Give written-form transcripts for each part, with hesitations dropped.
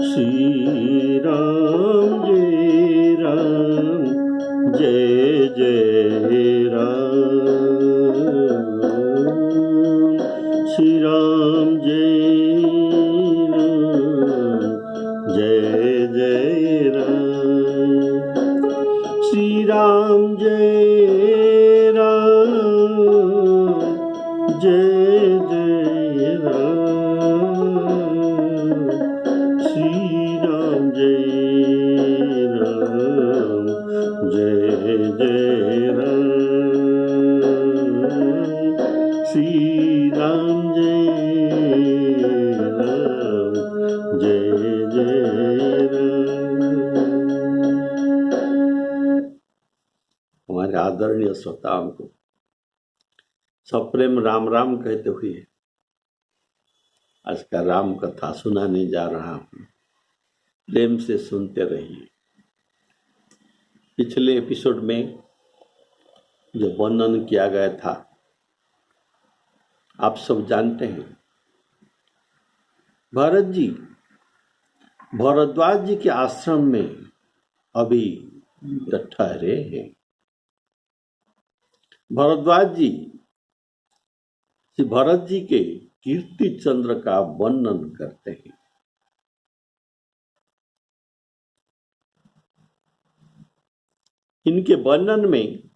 श्री राम जय जय राम, श्री राम जय जय राम, श्री राम जय राम जय जय राम, श्री राम जय राम जय जय राम, श्री राम जय राम जय जय राम। हमारे आदरणीय श्रोताओं को सप्रेम राम राम कहते हुए आज का राम कथा सुनाने जा रहा हूँ। प्रेम से सुनते रहिए। पिछले एपिसोड में जो वर्णन किया गया था आप सब जानते हैं। भरत जी भरद्वाज जी के आश्रम में अभी ठहरे हैं। भरद्वाज जी श्री भरत जी के कीर्ति चंद्र का वर्णन करते हैं। इनके वर्णन में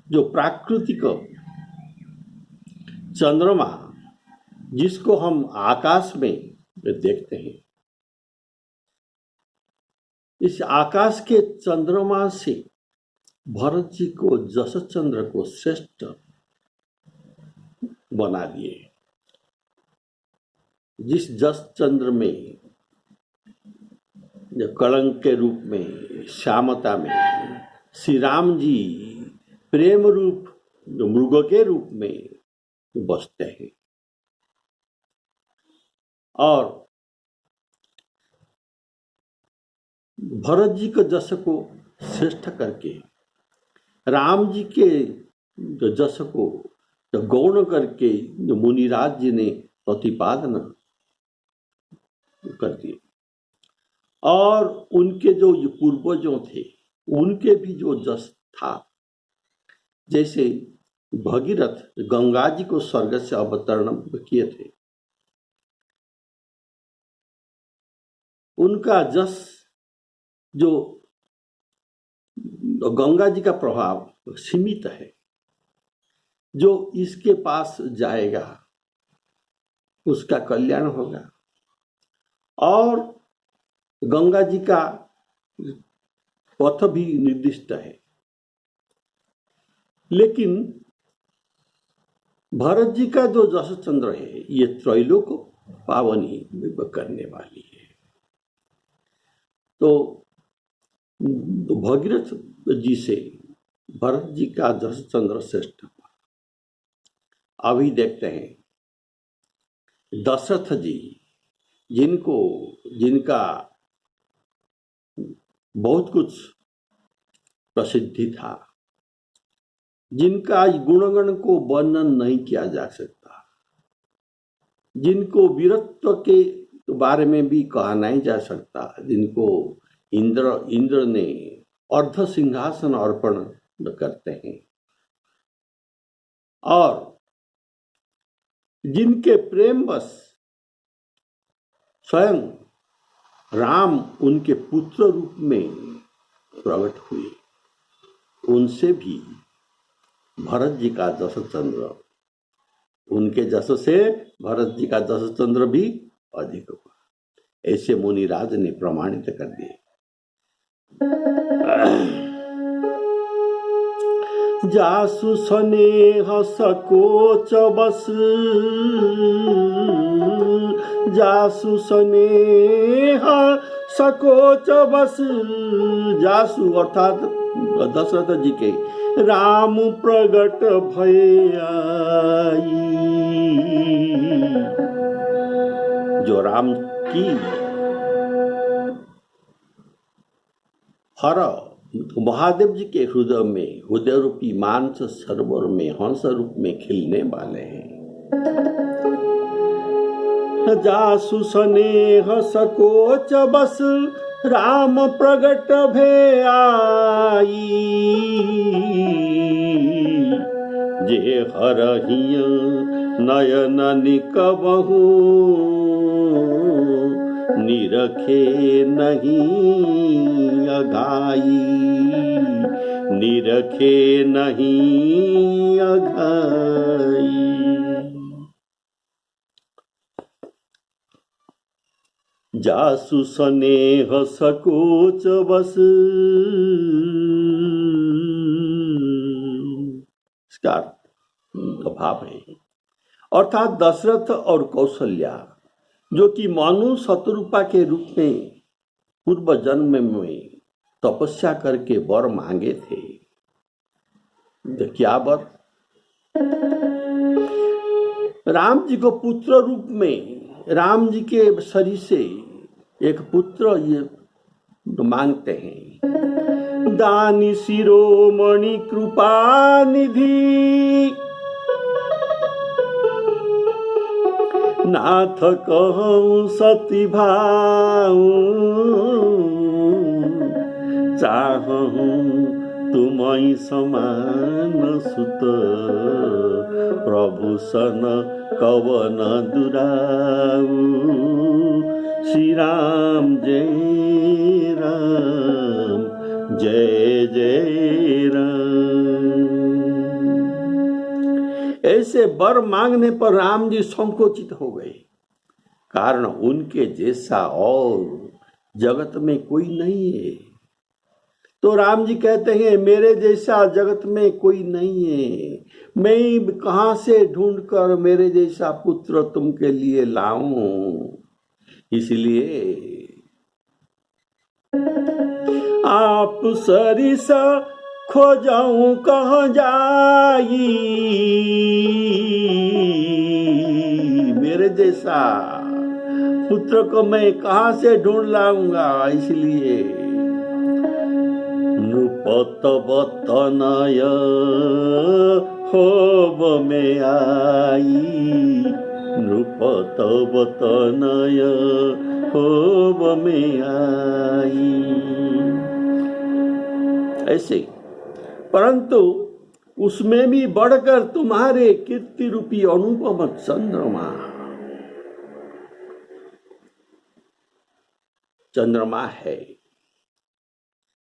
जो प्राकृतिक चंद्रमा जिसको हम आकाश में देखते हैं, इस आकाश के चंद्रमा से भरत जी को जस चंद्र को श्रेष्ठ बना दिए। जिस जस चंद्र में जो कलंक के रूप में, श्यामता में श्री राम जी प्रेम रूप जो मृग के रूप में बसते हैं और भरत जी के जस को श्रेष्ठ करके राम जी के जस को गौण करके जो मुनिराज जी ने प्रतिपादन कर दिए और उनके जो पूर्वजों थे उनके भी जो जस था, जैसे भगीरथ गंगा जी को स्वर्ग से अवतरण किए थे, उनका जस जो गंगा जी का प्रभाव सीमित है, जो इसके पास जाएगा उसका कल्याण होगा और गंगा जी का पथ भी निर्दिष्ट है। लेकिन भरत जी का जो जस चंद्र है ये त्रैलोक को पावनी करने वाली है। तो भगीरथ जी से भरत जी का जस चंद्र श्रेष्ठ हुआ। अभी देखते हैं दशरथ जी जिनका बहुत कुछ प्रसिद्धि था, जिनका गुणगण को वर्णन नहीं किया जा सकता, जिनको वीरत्व के बारे में भी कहा नहीं जा सकता, जिनको इंद्र ने अर्ध सिंहासन अर्पण करते हैं और जिनके प्रेमवश स्वयं राम उनके पुत्र रूप में प्रकट हुए, उनसे भी भरत जी का जस चंद्र, उनके जस से भरत जी का जस चंद्र भी अधिक हुआ। ऐसे मुनिराज ने प्रमाणित कर दिए। जासु स्नेह सकोच बस, जासु स्नेह सकोच बस, जासु अर्थात दशरथ जी के राम प्रगट भय आई। जो राम की हर महादेव जी के हृदय में, हृदय रूपी मानस सरोवर में हंस रूप में खिलने वाले हैं। जासु स्नेह सकोच बस राम प्रगट भे आई। जे हरहिय नयन निकबहु निरखे नहीं अघाई। निरखे नहीं अघाई। जासु स्नेह सकोच बस। इसका भाव है अर्थात दशरथ और कौशल्या जो कि मानु शत्रुपा के रूप में पूर्व जन्म में तपस्या करके वर मांगे थे। क्या वर? राम जी को पुत्र रूप में, राम जी के शरीर से एक पुत्र ये मांगते हैं। दानी शिरोमणि कृपा निधि नाथ कहूँ सती भाऊ। चाहूँ तुमई समान सुत प्रभु सन कवन दुराऊ। श्री राम जय राम जय जय राम। ऐसे वर मांगने पर राम जी संकोचित हो गए, कारण उनके जैसा और जगत में कोई नहीं है। तो राम जी कहते हैं मेरे जैसा जगत में कोई नहीं है, मैं कहां से ढूंढकर मेरे जैसा पुत्र तुमके लिए लाऊं। इसलिए आप सरिसा खोजाऊं कहाँ जाई। मेरे जैसा पुत्र को मैं कहां से ढूंढ लाऊंगा। इसलिए नृपत बतनय होब में आई। नृपत बतनय होब में आई। ऐसे परंतु उसमें भी बढ़कर तुम्हारे कीर्ति रूपी अनुपम चंद्रमा है,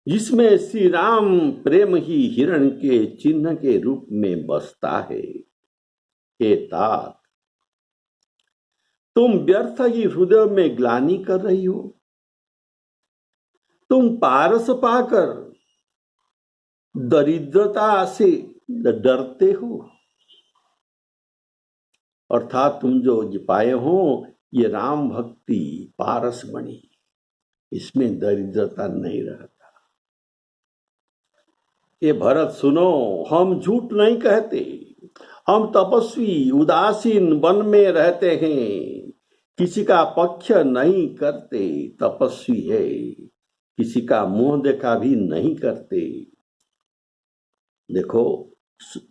जिसमें श्री राम प्रेम ही हिरण के चिन्ह के रूप में बसता है। हे तात, तुम व्यर्थ ही हृदय में ग्लानि कर रही हो। तुम पारस पाकर दरिद्रता से डरते हो, अर्थात तुम जो पाए हो ये राम भक्ति पारस बनी, इसमें दरिद्रता नहीं रहता। ये भरत सुनो, हम झूठ नहीं कहते। हम तपस्वी उदासीन वन में रहते हैं, किसी का पक्ष नहीं करते। तपस्वी है, किसी का मुंह देखा भी नहीं करते। देखो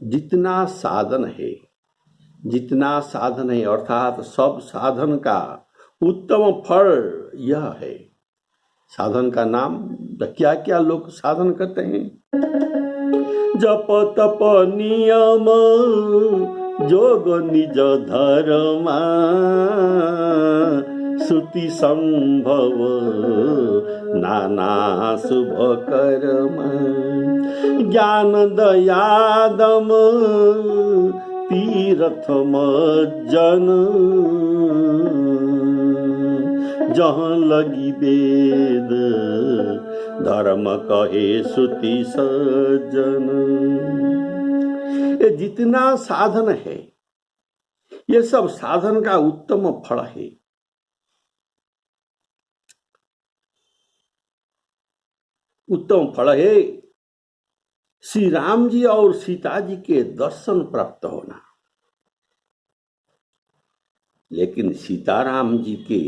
जितना साधन है अर्थात सब साधन का उत्तम फल यह है। साधन का नाम क्या क्या लोग साधन करते हैं? जप तप नियम जोग निज धर्मा। श्रुति संभव नाना शुभ कर्म। ज्ञान दयादम तीर्थम जन। जहाँ लगी वेद धर्म कहे श्रुति सज्जन। ये जितना साधन है ये सब साधन का उत्तम फल है। उत्तम फल है श्री राम जी और सीता जी के दर्शन प्राप्त होना। लेकिन सीताराम जी के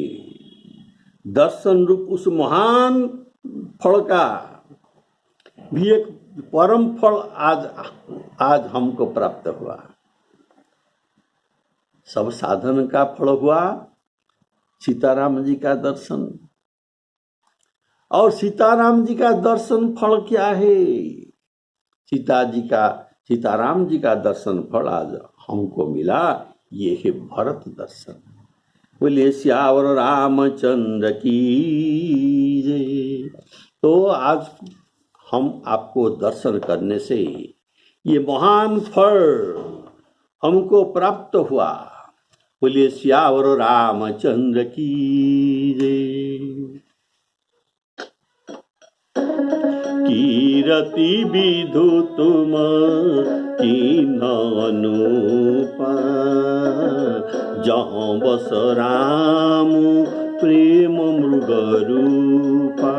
दर्शन रूप उस महान फल का भी एक परम फल आज हमको प्राप्त हुआ। सब साधन का फल हुआ, सीताराम जी का दर्शन। और सीताराम जी का दर्शन फल क्या है? सीताराम जी का दर्शन फल आज हमको मिला, ये है भरत दर्शन। बोले श्यावर रामचंद्र की जय। तो आज हम आपको दर्शन करने से ये महान फल हमको प्राप्त हुआ। बोले श्यावर रामचंद्र की जय। कीरति विधु तुम कीन्ह अनुपा, जहाँ बस राम प्रेम मृग रूपा।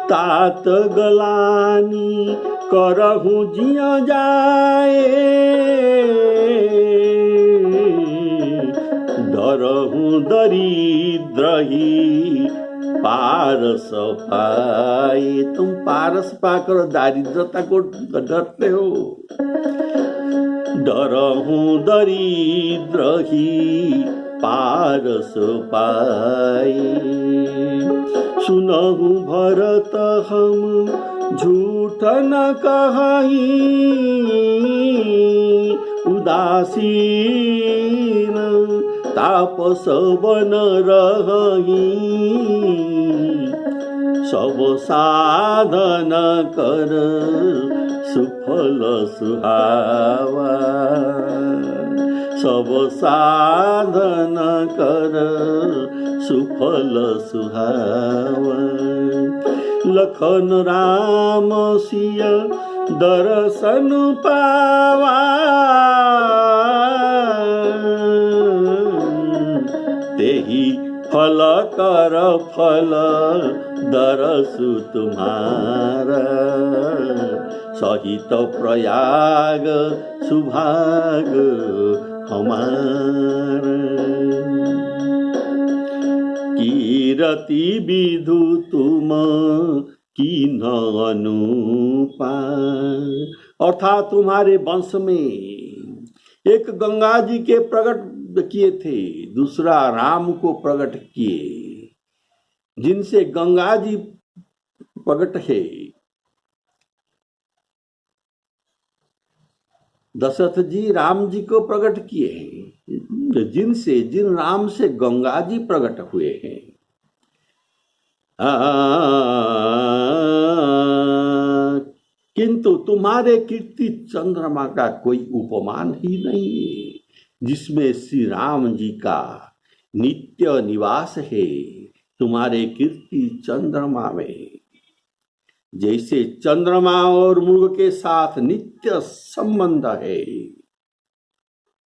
तात गलानी करहु जिया जाए, डरहु दरिद्र ही पारस पाए। तुम पारस पाकर दारिद्रता को डरते हो। डरहु दरिद्र ही पारस पाए। सुनहु भरत हम झूठ न कहीं, उदासीन तापस बन रही। सब साधन कर सुफल सुहावा, सब साधन कर सुफल सुहावा। लखन राम सिया दर्शन पावा, तेहि फल कर फल दरसु तुम्हारा। सहित प्रयाग सुभाग हमारा। कीरति विधु तुम कीन्ह अनुपा। अर्थात तुम्हारे वंश में एक गंगा जी के प्रकट किए थे, दूसरा राम को प्रकट किए, जिनसे गंगा जी प्रकट है। दशरथ जी राम जी को प्रकट किए हैं, जिन राम से गंगा जी प्रकट हुए हैं। किंतु तुम्हारे कीर्ति चंद्रमा का कोई उपमान ही नहीं है, जिसमें श्री राम जी का नित्य निवास है। तुम्हारे कीर्ति चंद्रमा में जैसे चंद्रमा और मृग के साथ नित्य संबंध है,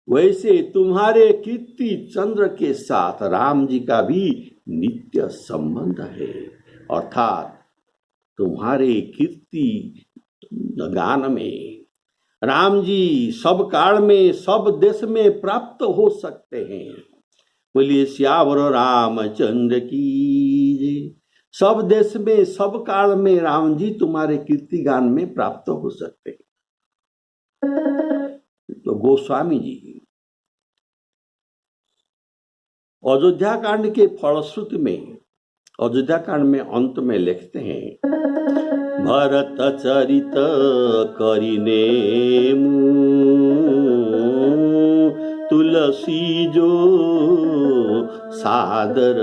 वैसे तुम्हारे कीर्ति चंद्र के साथ राम जी का भी नित्य संबंध है। अर्थात तुम्हारे कीर्ति गान में राम जी सब काल में सब देश में प्राप्त हो सकते हैं। बोलिए श्यावर रामचंद्र की जय। सब देश में सब काल में राम जी तुम्हारे कीर्ति गान में प्राप्त हो सकते हैं। तो गोस्वामी जी अयोध्या कांड के फलश्रुति में, अयोध्या कांड में अंत में लिखते हैं, भरत चरित करिने तुलसी जो सादर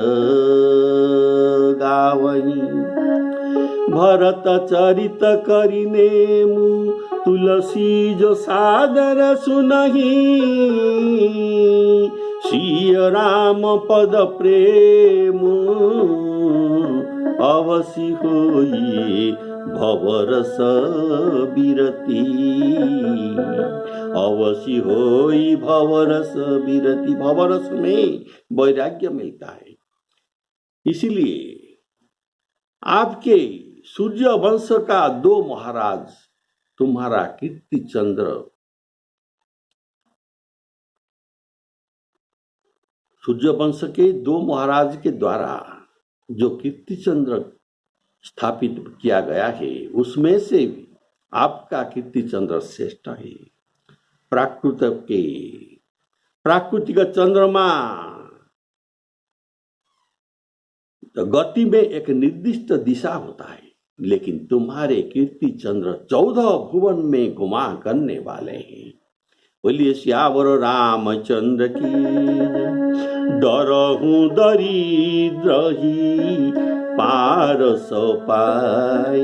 गावही। भरत चरित करिने तुलसी जो सादर सुनही। श्री राम पद प्रेम अवसि होई भवरस बिरती। अवसि होई भवरस बिरती। भवरस में वैराग्य मिलता है। इसीलिए आपके सूर्य वंश का 2 महाराज, तुम्हारा कीर्ति चंद्र, सूर्य वंश के 2 महाराज के द्वारा जो कीर्ति चंद्र स्थापित किया गया है, उसमें से आपका कीर्ति चंद्र श्रेष्ठ है। प्राकृतिक चंद्रमा तो गति में एक निर्दिष्ट दिशा होता है, लेकिन तुम्हारे कीर्ति चंद्र 14 भुवन में घुमा करने वाले हैं। बोलिए श्यावर रामचंद्र की। डरहूं दरिद्र ही पारस पाए।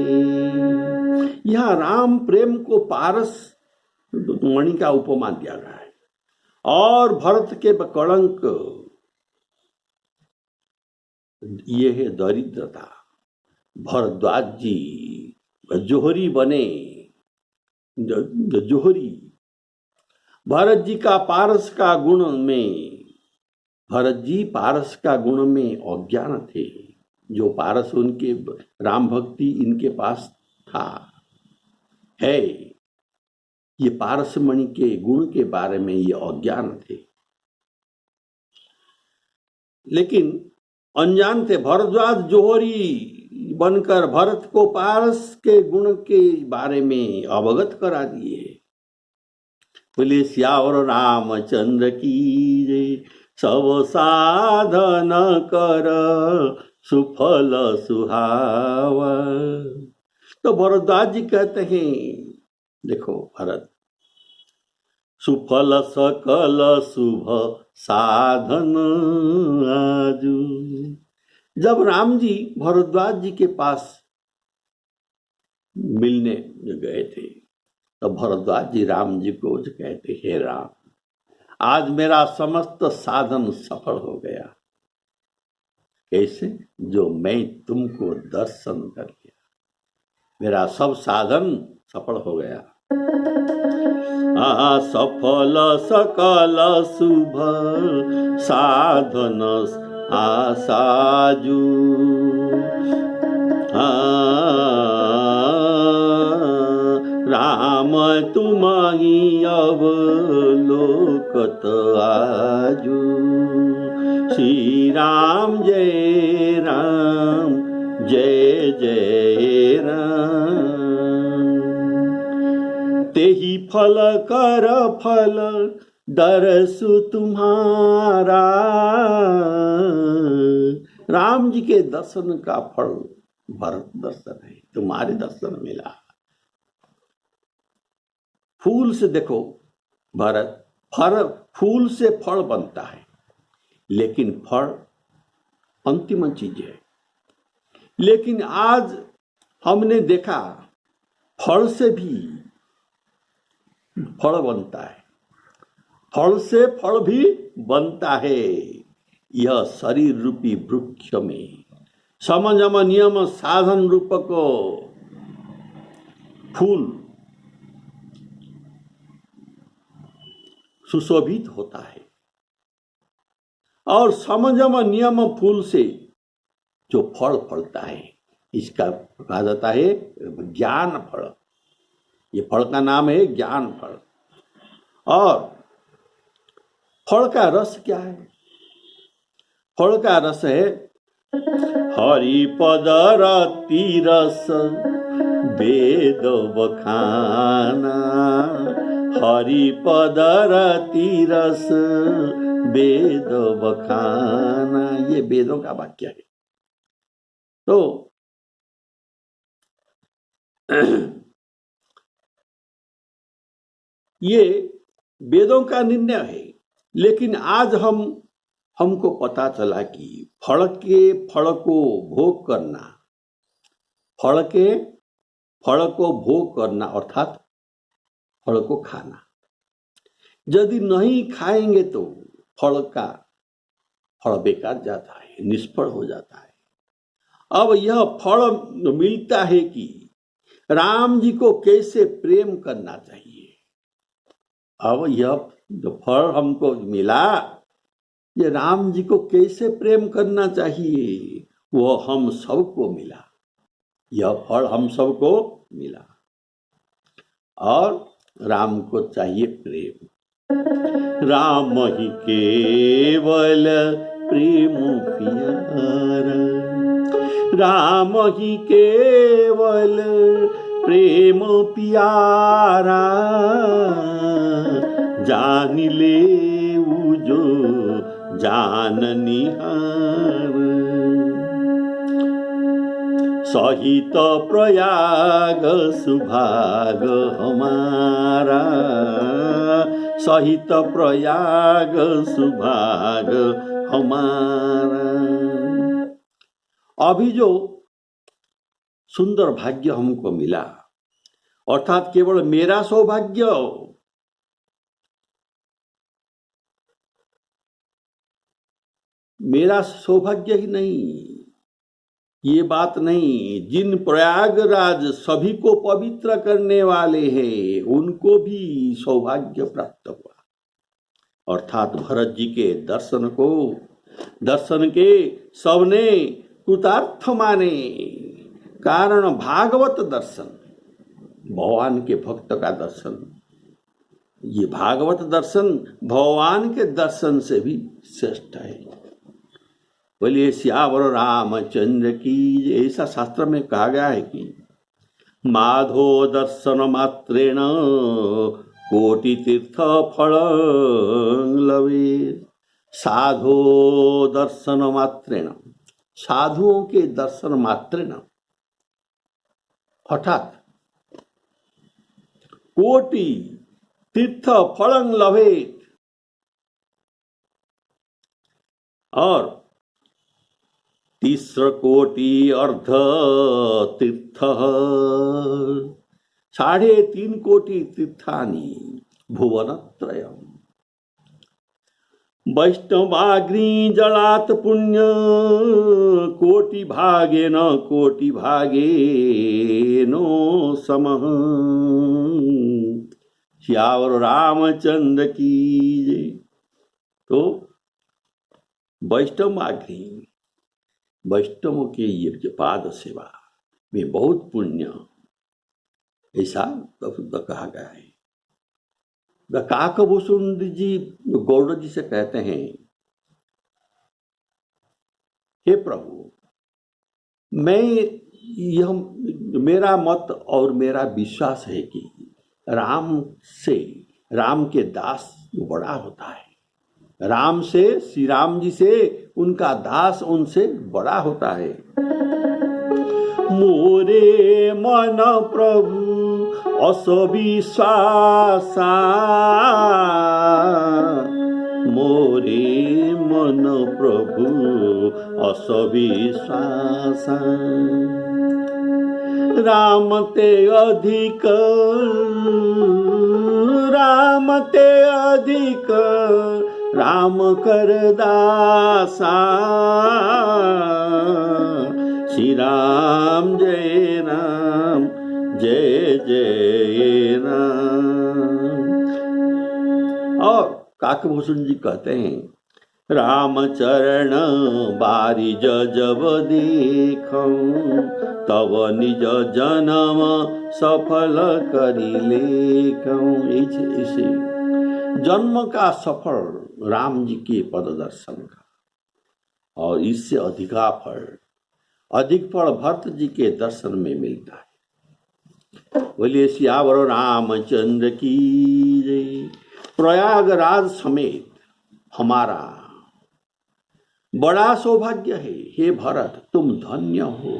यहाँ राम प्रेम को पारस मणि का उपमा दिया गया है, और भरत के कलंक ये है दरिद्रता। भरद्वाज जी जोहरी बने, जोहरी। भरत जी का पारस का गुण में, भरत जी पारस का गुण में अज्ञान थे। जो पारस उनके राम भक्ति इनके पास था है, ये पारस मणि के गुण के बारे में ये अज्ञान थे, लेकिन अनजान थे। भरद्वाज जोहरी बनकर भरत को पारस के गुण के बारे में अवगत करा दिए। बोले श्यावर रामचंद्र की जय। सब साधन कर सुफल सुहावा। तो भरद्वाज जी कहते हैं, देखो भरत, सुफल सकल शुभ साधन आजू। जब राम जी भरद्वाज जी के पास मिलने गए थे, तो भरद्वाज जी राम जी को कहते, हे राम, आज मेरा समस्त साधन सफल हो गया। कैसे? जो मैं तुमको दर्शन कर लिया, मेरा सब साधन सफल हो गया। सफल सकल शुभ साधन आसाजू। राम तुम्हारी अवलोकत आजू। श्री राम जय राम, जय जय राम। तेहि फल कर फल दरसु तुम्हारा। राम जी के दर्शन का फल भरत दर्शन है, तुम्हारे दर्शन मिला। फूल से देखो भरत, फूल से फल बनता है, लेकिन फल अंतिम चीज है। लेकिन आज हमने देखा फल से भी फल बनता है, फल से फल भी बनता है। यह शरीर रूपी वृक्ष में समझम नियम साधन रूप को फूल सुशोभित होता है, और समझम नियम फूल से जो फल फलता है, इसका कहा जाता है ज्ञान फल। ये फल का नाम है ज्ञान फल। और फल का रस क्या है? फल का रस है हरि पद रति रस वेद बखाना। हरि पद रति रस वेद बखाना, ये वेदों का वाक्य है। तो ये वेदों का निर्णय है। लेकिन आज हमको पता चला कि फल को भोग करना, फल को भोग करना अर्थात फल को खाना, यदि नहीं खाएंगे तो फल बेकार जाता है, निष्फल हो जाता है। अब यह फल मिलता है कि राम जी को कैसे प्रेम करना चाहिए। अब यह जो फल हमको मिला, ये राम जी को कैसे प्रेम करना चाहिए, वो हम सबको मिला। यह फल हम सबको मिला, और राम को चाहिए प्रेम। राम ही केवल प्रेम प्यारा। राम ही केवल प्रेम प्यारा। जान ले जो जान निहार। सहित प्रयाग सुभाग हमारा, सहित प्रयाग सुभाग हमारा। अभी जो सुंदर भाग्य हमको मिला, अर्थात केवल मेरा सौभाग्य, मेरा सौभाग्य ही नहीं, ये बात नहीं, जिन प्रयागराज सभी को पवित्र करने वाले हैं उनको भी सौभाग्य प्राप्त हुआ। अर्थात भरत जी के दर्शन के सबने कृतार्थ माने। कारण भागवत दर्शन, भगवान के भक्त का दर्शन, ये भागवत दर्शन भगवान के दर्शन से भी श्रेष्ठ है। बोलिए सियावर रामचंद्र की। ऐसा शास्त्र में कहा गया है कि माधो दर्शन मात्रेण कोटि तीर्थ फल लवे। साधो दर्शन मात्रेण, साधुओं के दर्शन मात्रेण, अर्थात कोटि तीर्थ फलं लभेत, और 30 कोटि अर्ध तीर्थ, 3.5 कोटि तीर्थानि भुवनत्रयम्। वैष्णवाग्नि जलात् पुण्य कोटि भागेन समः। श्यावर रामचंद्र की जय। तो वैष्णवाग्नि, वैष्णव के ये पाद सेवा में बहुत पुण्य, ऐसा कहा गया है। काकभूषण जी गौड़ जी से कहते हैं, हे प्रभु, मेरा मत और मेरा विश्वास है कि राम के दास बड़ा होता है। राम से, श्री राम जी से उनका दास उनसे बड़ा होता है। मोरे मन प्रभु असविश्वासा, मोरे मन प्रभु असविश्वासा। राम ते अधिक राम कर दासा। श्री राम जय राम, जय जय राम। और काकभूषण जी कहते हैं, राम चरण बारिज जब देखूं, तब निज जन्म सफल करी लेखूं। ऐसे जन्म का सफल राम जी के पद दर्शन का, और इससे अधिक फल भरत जी के दर्शन में मिलता है। बोलिए सियावर रामचंद्र की जय। प्रयागराज समेत हमारा बड़ा सौभाग्य है। हे भरत, तुम धन्य हो,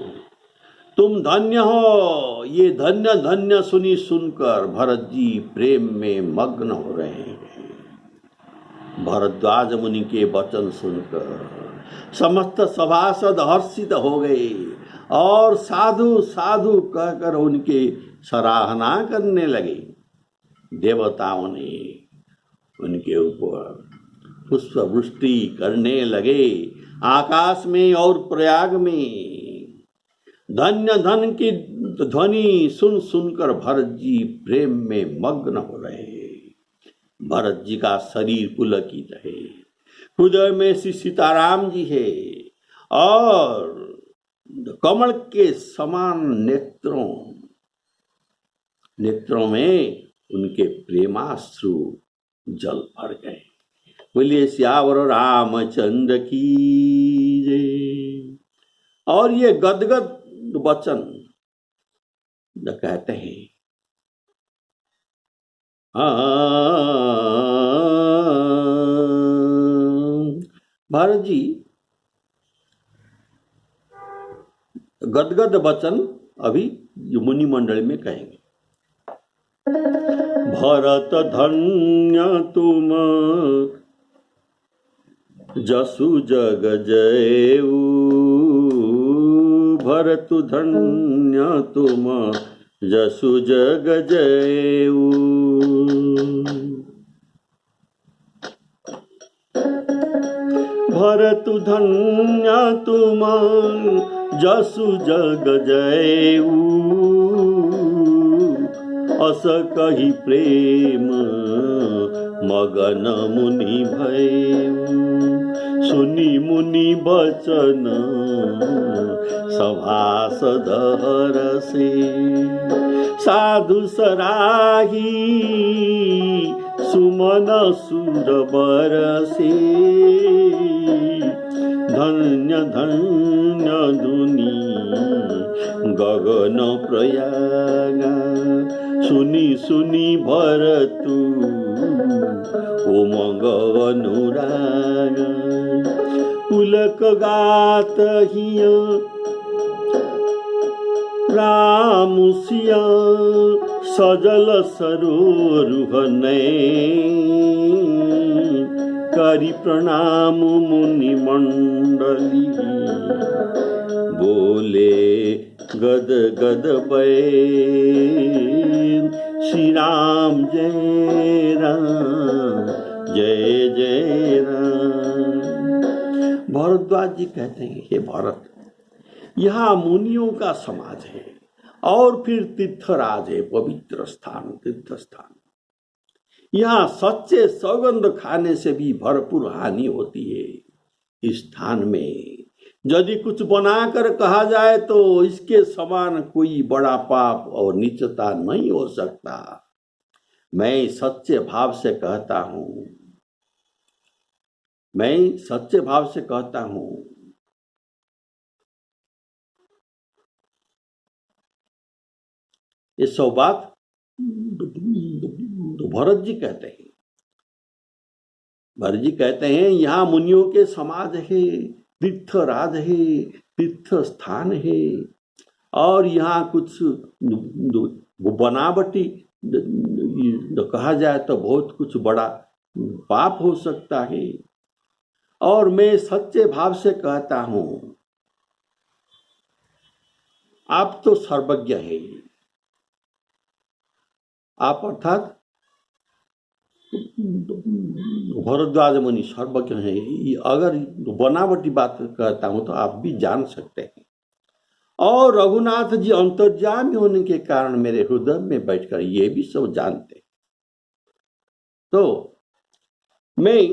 तुम धन्य हो। ये धन्य धन्य सुनकर भरत जी प्रेम में मग्न हो रहे हैं। भरद्वाज मुनि के वचन सुनकर समस्त सभासद हर्षित हो गए और साधु साधु कहकर उनके सराहना करने लगे। देवताओं ने उनके ऊपर पुष्प वृष्टि करने लगे। आकाश में और प्रयाग में धन्य धन की ध्वनि सुनकर भरत जी प्रेम में मग्न हो रहे हैं। भरत जी का शरीर पुलकित है, हृदय में श्री सीताराम जी है, और कमल के समान नेत्रों में उनके प्रेमाश्रु जल भर गए। बोलिए सियावर रामचंद्र की जय। और ये गदगद वचन कहते हैं, भरत जी गदगद वचन अभी मुनि मंडल में कहेंगे। भरत धन्य तुम जसु जग जयऊ, भरत धन्य तुम जसु जग जयऊ। भरत धन्य तुम जसु जग जयऊ, अस कहि प्रेम मगन मुनि भयऊ। सुनि मुनि बचन सभासद हरसे, साधु सराही सुमन सुर बरसे। धन्य धन्य धुनि गगन प्रयागा, सुनि सुनि भरतु उमंग अनुराग। पुलक गात हिय राम सिया, सजल सरोरुह करि प्रणाम मुनि मंडली। बोले गद गद बैन, श्री राम जय राम जय जय राम। भरद्वाज जी कहते हैं, हे भरत, यहाँ मुनियों का समाज है और फिर तीर्थराज है, पवित्र स्थान, तीर्थ स्थान। यहाँ सच्चे सौगंध खाने से भी भरपूर हानि होती है। इस स्थान में यदि कुछ बनाकर कहा जाए तो इसके समान कोई बड़ा पाप और नीचता नहीं हो सकता। मैं सच्चे भाव से कहता हूँ, मैं सच्चे भाव से कहता हूँ। ये सब बात भरत जी कहते हैं। भरत जी कहते हैं, यहाँ मुनियों के समाज है, तीर्थराज है, तीर्थ स्थान है, और यहाँ कुछ बनावटी कहा जाए तो बहुत कुछ बड़ा पाप हो सकता है। और मैं सच्चे भाव से कहता हूँ, आप तो सर्वज्ञ है, आप अर्थात भरद्वाज मुनि सर्वज्ञ है। अगर बनावटी बात कहता हूं तो आप भी जान सकते हैं। और रघुनाथ जी अंतर्यामी होने के कारण मेरे हृदय में बैठकर ये भी सब जानते हैं। तो मैं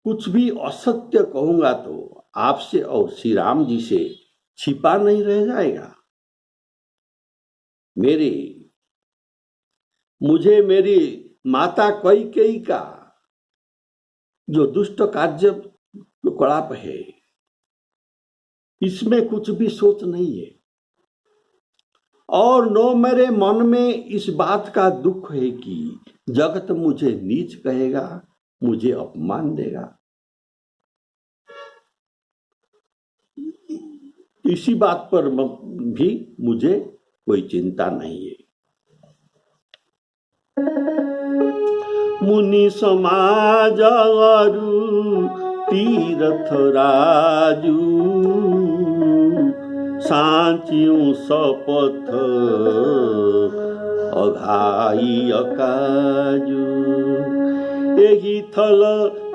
कुछ भी असत्य कहूंगा तो आपसे और श्री राम जी से छिपा नहीं रह जाएगा। मुझे मेरी माता कैकेयी का जो दुष्ट कार्य कलाप है, इसमें कुछ भी सोच नहीं है, और न मेरे मन में इस बात का दुख है कि जगत मुझे नीच कहेगा, मुझे अपमान देगा। इसी बात पर भी मुझे कोई चिंता नहीं है। मुनि समाज अरु तीर्थ राजू, सांचियों सपथ अघाई अकाजू। एही थल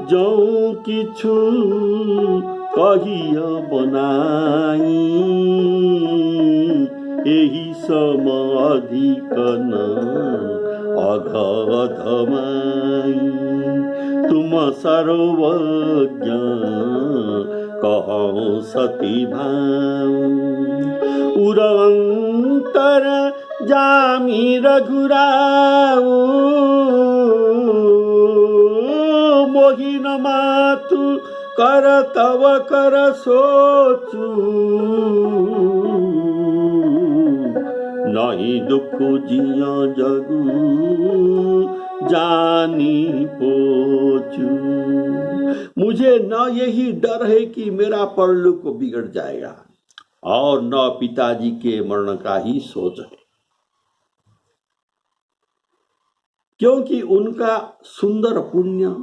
जौं किछु कहिय बनाई, एही सम अधिक न अघधमाई। तुम सर्वज्ञ कहूँ सती भाऊ, उरंतर जामी रघुराऊ। मोहिन मातु कर तव कर सोचू, नहीं दुख जिया जगू जानी पोचू। मुझे न यही डर है कि मेरा परलोक बिगड़ जाएगा, और न पिताजी के मरण का ही सोच है, क्योंकि उनका सुंदर पुण्य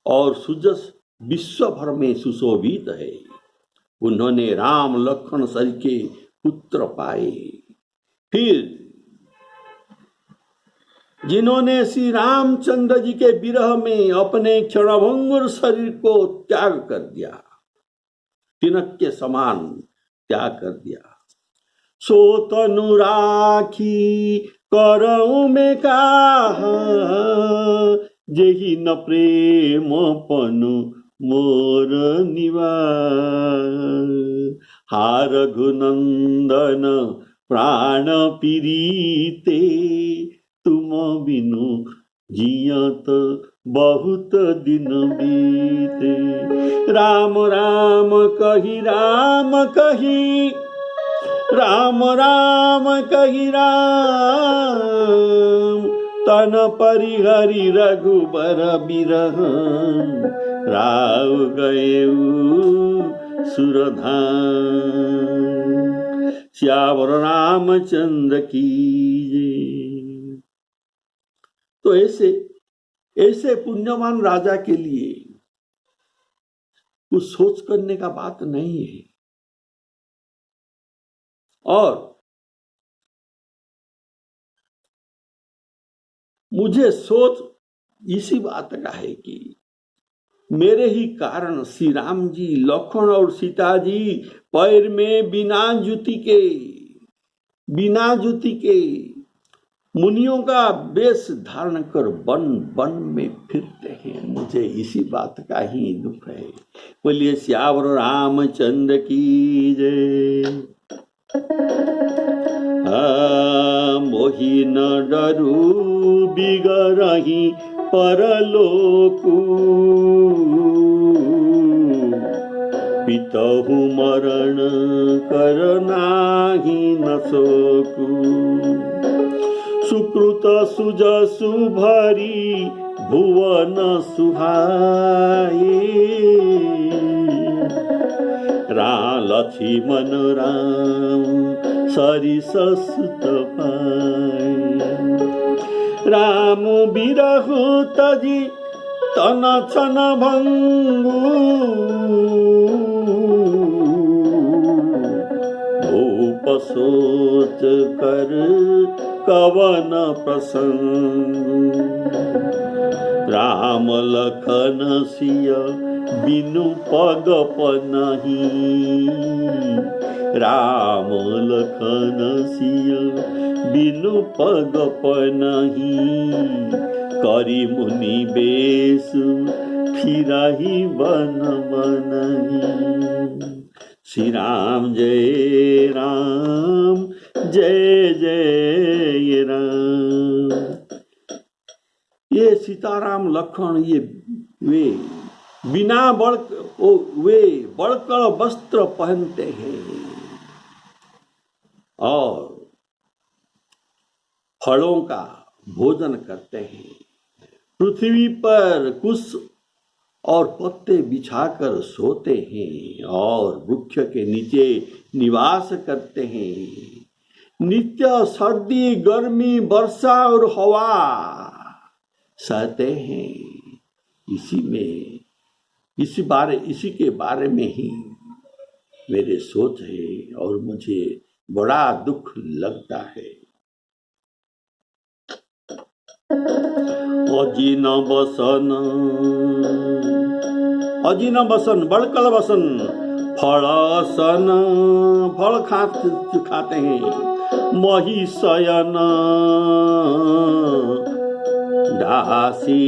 और सुजस विश्व भर में सुशोभित है। उन्होंने राम लक्ष्मण सर के पुत्र पाए। फिर जिन्होंने श्री रामचंद्र जी के विरह में अपने क्षणभंगुर शरीर को त्याग कर दिया, तिनक के समान त्याग कर दिया। सो तनु राखी करऊ में काहा, जेहि न प्रेम पनु मोर निवार। हार रघुनंदन प्राण पीरीते, तुम बिनु जियत बहुत दिन बीते। राम राम कही राम कही, राम राम कही राम। तन परिहरि रघुबर बिरह, राव गए सुरधाम। श्यावर रामचंद्र की जय। तो ऐसे पुण्यवान राजा के लिए कुछ सोच करने का बात नहीं है। और मुझे सोच इसी बात का है कि मेरे ही कारण श्री राम जी, लक्ष्मण और सीता जी पैर में बिना जूती के मुनियों का वेश धारण कर वन वन में फिरते हैं। मुझे इसी बात का ही दुख है। बोलिए श्यावर रामचंद्र की जय। मोहि न डरू बिगरही परलोकु, पितहु मरण करनाहि न सोकु। सुकृत सुजसु भरी भुवन सुहाए, लक्ष्मण राम सरिस सुत पाए। राम बिरहु तजी तन छन भंगु, भूप सोच कर कवन प्रसंग। राम लखन सिय बिनु पग पनहि, राम लखन सिय बिनु पग पनहि। करि मुनि बेश फिरहि वन बनहि। श्री राम जय राम जय जय राम। ये सीताराम लक्ष्मण ये वे बिना वे बड़कर वस्त्र पहनते हैं और फलों का भोजन करते हैं। पृथ्वी पर कुश और पत्ते बिछाकर सोते हैं और वृक्ष के नीचे निवास करते हैं। नित्य सर्दी गर्मी वर्षा और हवा सहते हैं। इसी के बारे में ही मेरे सोच है और मुझे बड़ा दुख लगता है। अजीन बसन बड़कल बसन फलासन, फल खाते हैं। मही शयन दासी,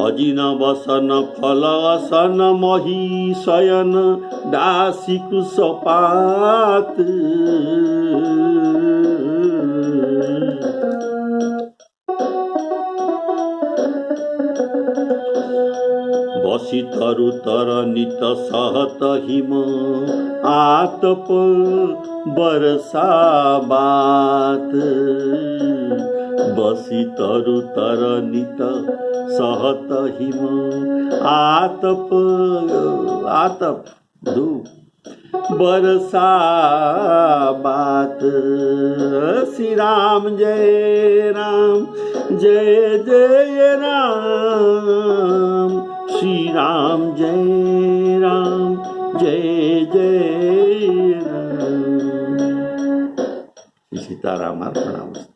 अजीन बसन फलासन मही शयन दासी कुशपात। बसी तरु तर नित सहत हिम, आतप बरसा बात। बसी तरु तर नित सहत हिम आतप आतप धूप बरसा बात। श्री राम जय राम जय जय राम। श्री राम जय राम जय जय राम। सीताराम अर्पणमस्तु।